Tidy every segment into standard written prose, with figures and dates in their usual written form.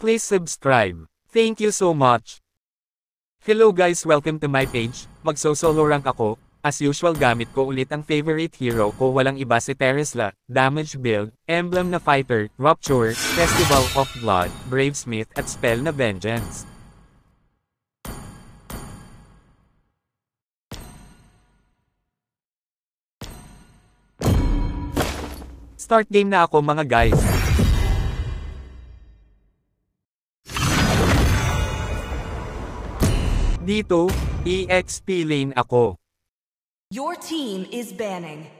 Please subscribe. Thank you so much. Hello guys, welcome to my page. Magso-solo rank ako. As usual gamit ko ulit ang favorite hero ko, walang iba si Teresla, damage build, emblem na fighter, rupture, festival of blood, bravesmith at spell na vengeance. Start game na ako mga guys. Dito, EXP lane ako. Your team is banning.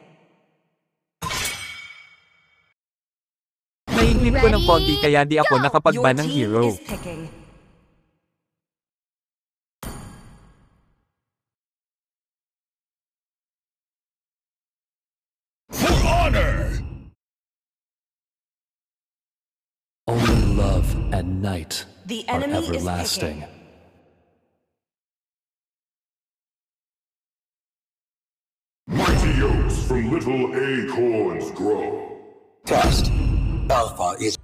Naiinip ko ng konti kaya di ako nakapag-ban ng hero. For honor! Only love and night are everlasting. Mighty oaks from little acorns grow. Test. Alpha is...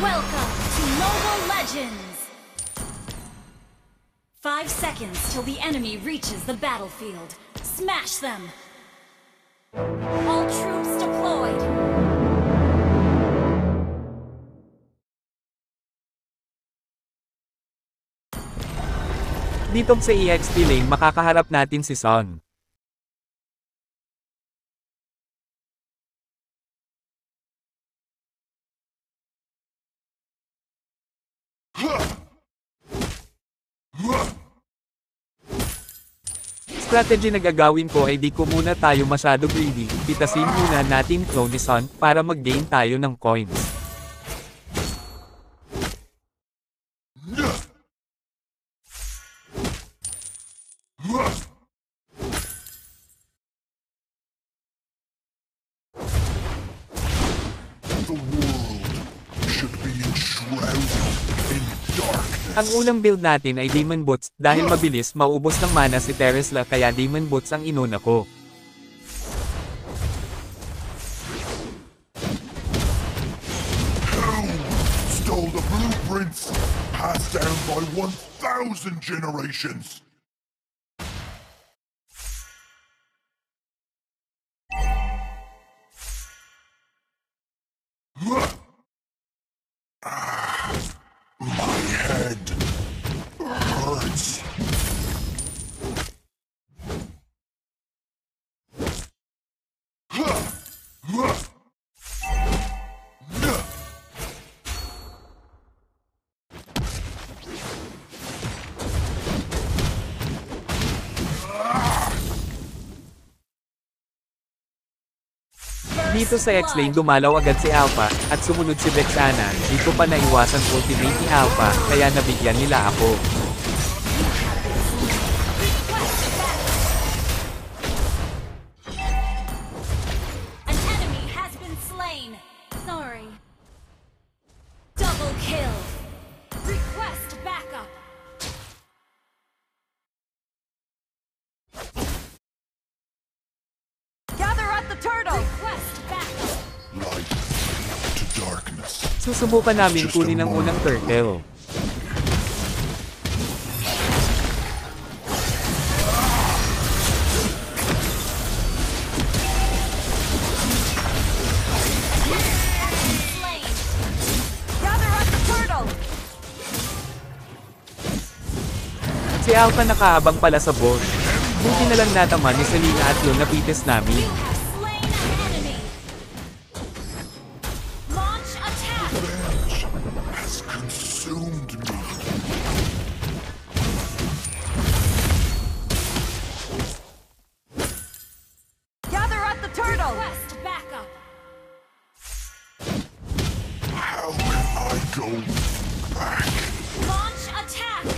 Welcome to Mobile Legends! 5 seconds till the enemy reaches the battlefield. Smash them! All troops deployed! Dito sa EXP lane makakaharap natin si Son. Strategy na gagawin ko ay di ko muna tayo masyado greedy, pitasin muna natin clone ni Son para mag-gain tayo ng coins. The world should be enshrouded in darkness. Ang unang build natin ay Demon Boots, dahil mabilis maubos ng mana si Teresla kaya Demon Boots ang inuna ko. Who stole the blueprints passed down by 1,000 generations? My head hurts. Dito sa X-Lane dumalaw agad si Alpha, at sumunod si Vexana, di ko pa naiwasan ultimate ni Alpha, kaya nabigyan nila ako. An enemy has been slain! Sorry. Double kill! Request backup! Gather at the turtle! Request backup! Light to darkness. Susubukan namin kunin ang unang turtle. Slain! Gather at the turtle! Si Alpha nakaabang pala sa boss. Buti na lang natama ni Selena at yung napitis namin. You have slain an enemy! Launch attack! Revenge has consumed me. Gather at the turtle! Request backup! How can I go back? Launch attack!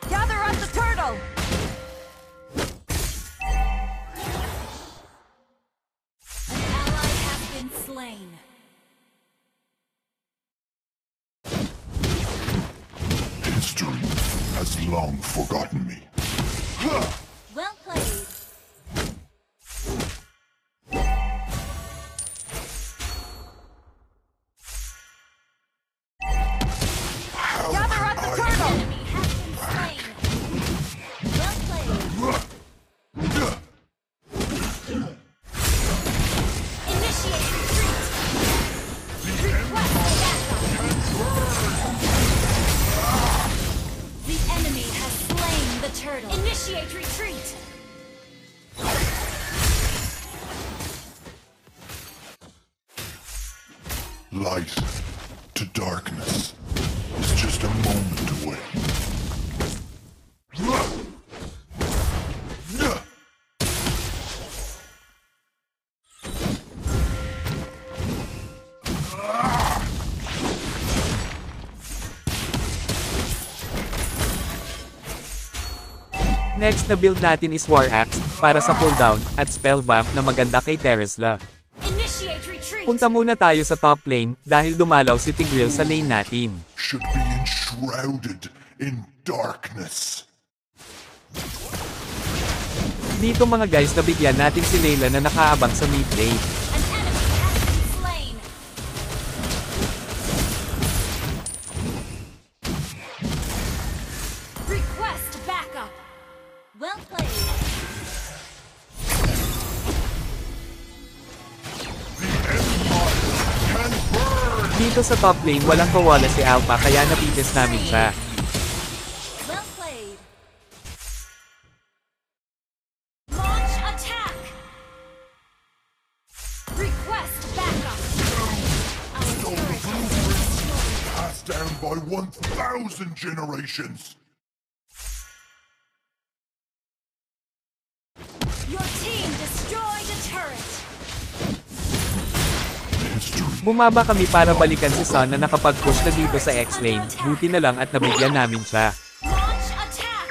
Gather at the turtle! An ally has been slain. History has long forgotten me. Well played. Gather at the turtle! Enemy has been slain. Well played. Initiate retreat. Request backup. The enemy has slain the turtle. Initiate retreat. Light to darkness is just a moment away. Next na build natin is War Axe, para sa cooldown, at Spell Vamp na maganda kay Teresla. Initiate retreat. Punta muna tayo sa top lane, dahil dumalaw si Tigreal sa lane natin. Should be enshrouded in darkness. Dito mga guys, nabigyan natin si Layla na nakaabang sa mid lane. An enemy has been slain. Request backup. Well played. Can burn! Dito sa top lane, walang kawala si Alpha kaya napitis namin siya. Well played. Launch attack. Request backup. Our turret has been destroyed. Passed down by 1,000 generations. Your team destroyed a turret. History Bumaba kami para balikan si Son na nakapag-push na dito sa X-lane, buti na lang at nabigyan namin siya. Launch attack.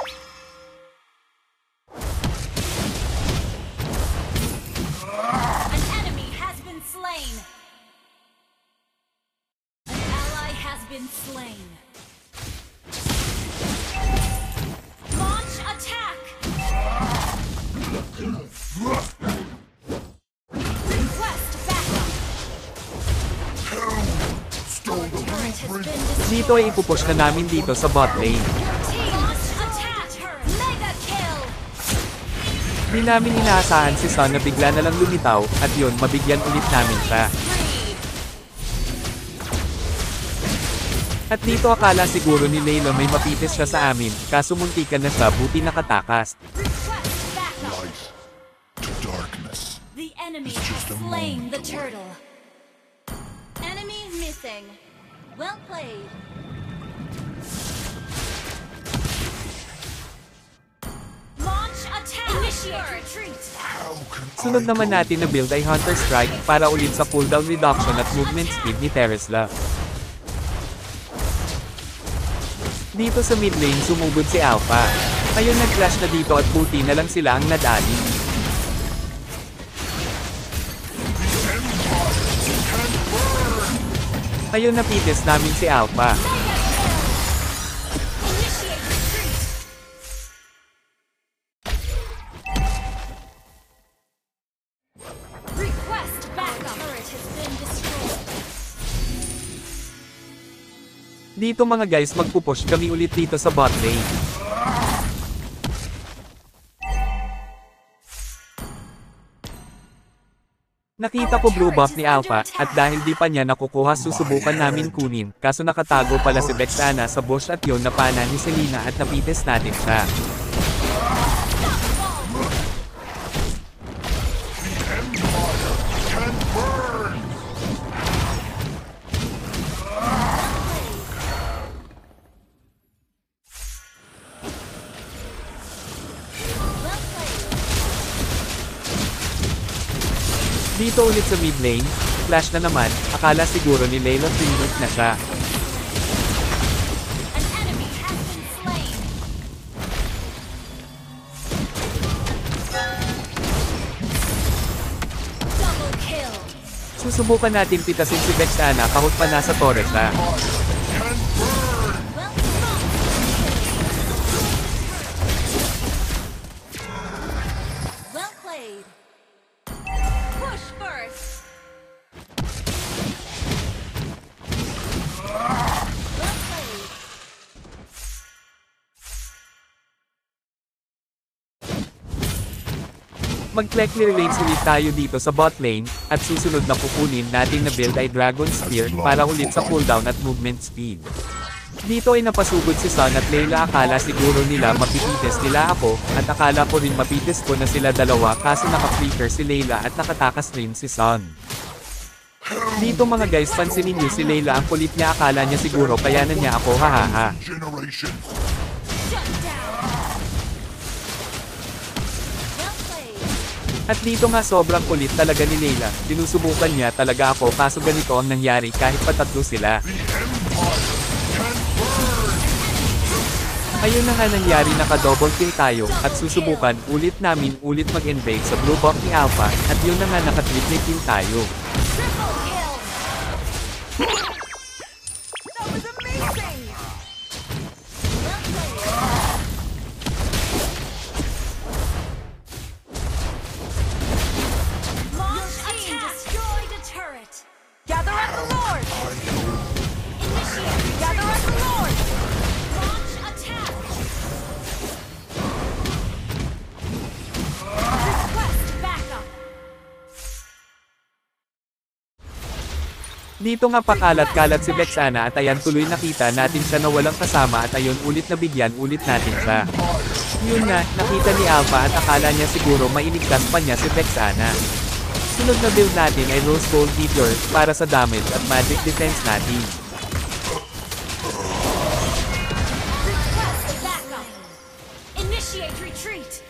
An enemy has been slain. An ally has been slain. Launch attack. Request backup. stole the Turret has been blueprint. destroyed. Dito ay ipupush na namin dito sa bot lane. Your team launch attack. Mega kill. Di namin inaasahan si Son na bigla na lang lumitaw, at yun, mabigyan ulit namin siya. Three. At dito akala siguro ni Layla may mapitis siya sa amin, kaso muntikan na siya, buti nakatakas. Request backup. Light to darkness. The enemy It's just has a slain moment the away. turtle. Enemy missing. Well played. Launch attack. Initiate retreat. How can Sunod I naman go natin na build ay Hunter Strike para ulit sa cooldown reduction at movement speed ni Teresla. Dito sa mid lane sumugod si Alpha. Ngayon nag-clash na dito at buti na lang sila ang nadali. Ngayon napitis namin si Alpha. Initiate retreat. Request backup. Turret has been destroyed. Dito mga guys magpupush kami ulit dito sa bot lane. Nakita ko blue buff ni Alpha, at dahil di pa niya nakukuha susubukan namin kunin, kaso nakatago pala si Vexana sa bush at yun napana ni Selena at napitis natin siya. can burn? Well played. Dito ulit sa mid lane, flash na naman, akala siguro ni Layla Trinity na siya. An enemy has been slain. Double kill. Susubukan natin pitasin si Vexana kahit pa nasa torre siya. Can burn? Well done. Mag-click clear lanes ulit tayo dito sa bot lane, at susunod na kukunin natin na build ay Dragon Spear para ulit sa cooldown at movement speed. Dito ay napasugod si Sun at Layla, akala siguro nila mapipites nila ako, at akala ko rin mapipites ko na sila dalawa kaso naka-flicker si Layla at nakatakas rin si Sun. Dito mga guys, pansinin niyo si Layla, ang kulit niya, akala niya siguro kaya na niya ako, hahaha. Generation. Shut down. Well played. At dito nga sobrang kulit talaga ni Layla, sinusubukan niya talaga ako kaso ganito ang nangyari kahit patatlo sila. The Empire can burn. Ayun na nga nangyari, naka-double kill tayo, at susubukan ulit namin mag-invade sa blue buff ni Alpha, at yun na nga naka-triple kill tayo. Triple kill. That was amazing! Well played. Launch team destroyed a turret. Gather at the Lord! Initiate. Gather at the Lord! Launch attack. Request backup. Dito nga pakalat-kalat si Vexana at ayan tuloy nakita natin siya na walang kasama at ayun ulit nabigyan ulit natin siya. Yun nga, nakita ni Alpha at akala niya siguro mailigtas pa niya si Vexana. Sunod na build natin ay Rose Gold Meteor para sa damage at magic defense natin. Request backup. Initiate retreat.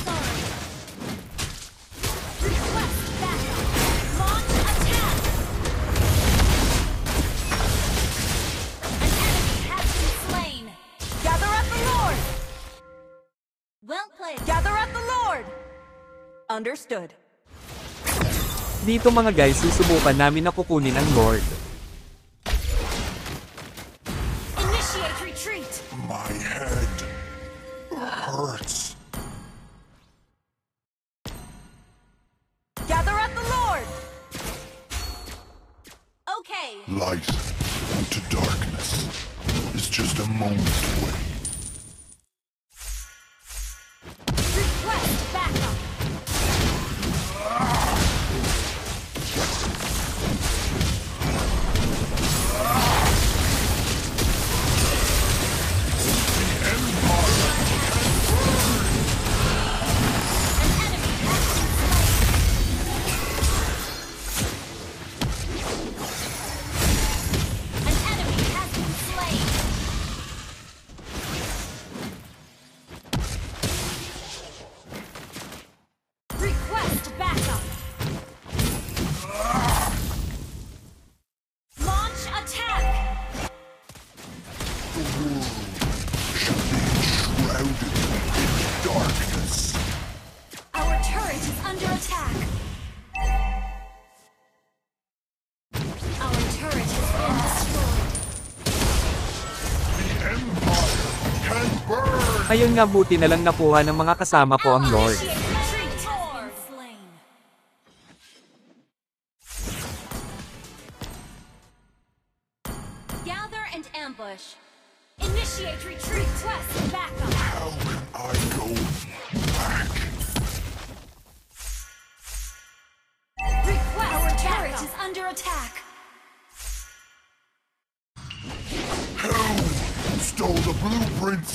Sorry. Request backup. Launch attack. An enemy has been slain. Gather at the Lord! Well played. Gather at the Lord! Understood. Dito mga guys, susubukan namin na kukunin ang Lord. Initiate retreat. My head hurts. Gather at the Lord! Okay. Light to darkness is just a moment away. Request backup. An enemy has been slain. Request backup. Launch attack. The world should be enshrouded in darkness. Our turret is under attack. Our turret has been destroyed. The Empire can burn. Ayun nga, buti na lang nakuha ng mga kasama ko ang Lord. Initiate retreat. Has been slain. Gather and ambush. Initiate retreat. Request backup. How can I go back? Request Our turret is under attack. Who stole the blueprints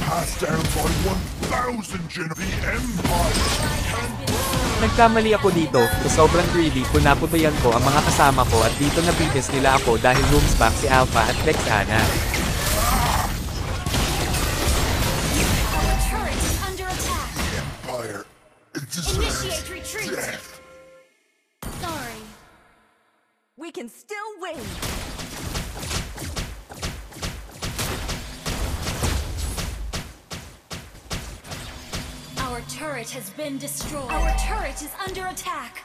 passed down by 1,000 The Empire can burn. Nagkamali ako dito, so sobrang greedy kung napabayan ko ang mga kasama ko at dito nabitis nila ako dahil rooms back si Alpha at Vexana. Our turret is under attack. Empire deserves Initiate retreat. death. Sorry. We can still win! Our turret has been destroyed. Our turret is under attack.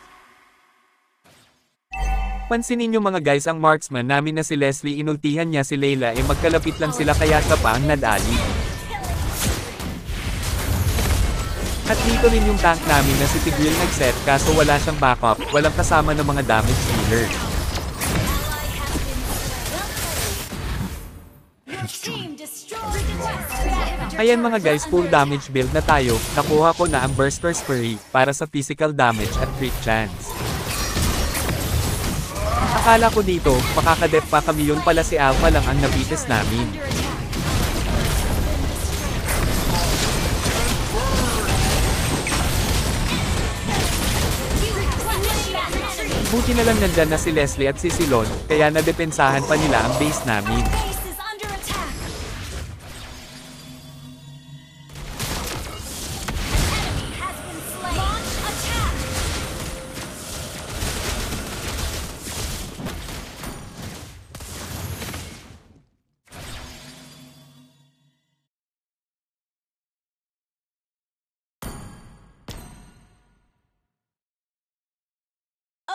Pansinin nyo mga guys, ang marksman namin na si Leslie, inultihan niya si Layla magkalapit lang sila kaya siya pa ang nadali. At dito rin yung tank namin na si Tigreal nag-set kaso wala siyang backup, walang kasama ng mga damage dealer. Ally has been slain. Well played. history. team destroyed the West. Ayan mga guys, full damage build na tayo. Nakuha ko na ang Burster Spree para sa physical damage at crit chance. Akala ko dito, makakadep pa kami, yun pala si Alpha lang ang nabitis namin. Buti na lang nandyan na si Leslie at si Silon, kaya nadepensahan pa nila ang base namin. Base is under attack. Enemy has been slain. Launch attack.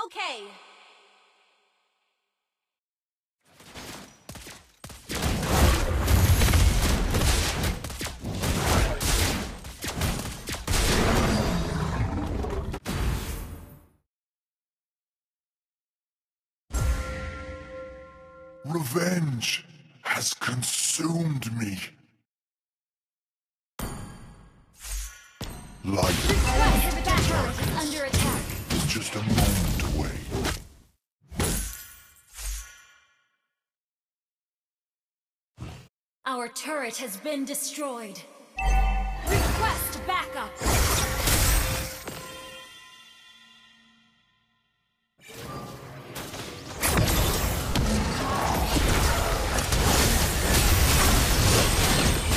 Okay. Revenge has consumed me. Life West battle is under attack. is just a moment away. Our turret has been destroyed. Request backup.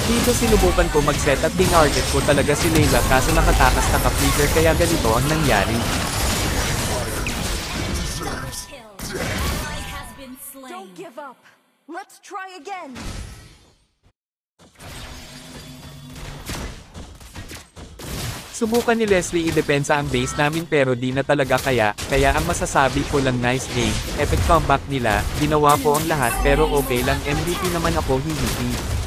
Dito sinubukan ko mag-set at din-target ko talaga si Layla kaso nakatakas na ka-flicker kaya ganito ang nangyari. Kill. Ally has been slain. Don't give up. Let's try again. Subukan ni Leslie i-depensa ang base namin pero di na talaga kaya ang masasabi ko lang nice game, epic comeback nila, ginawa ko ang lahat pero okay lang, MVP naman ako, hindi.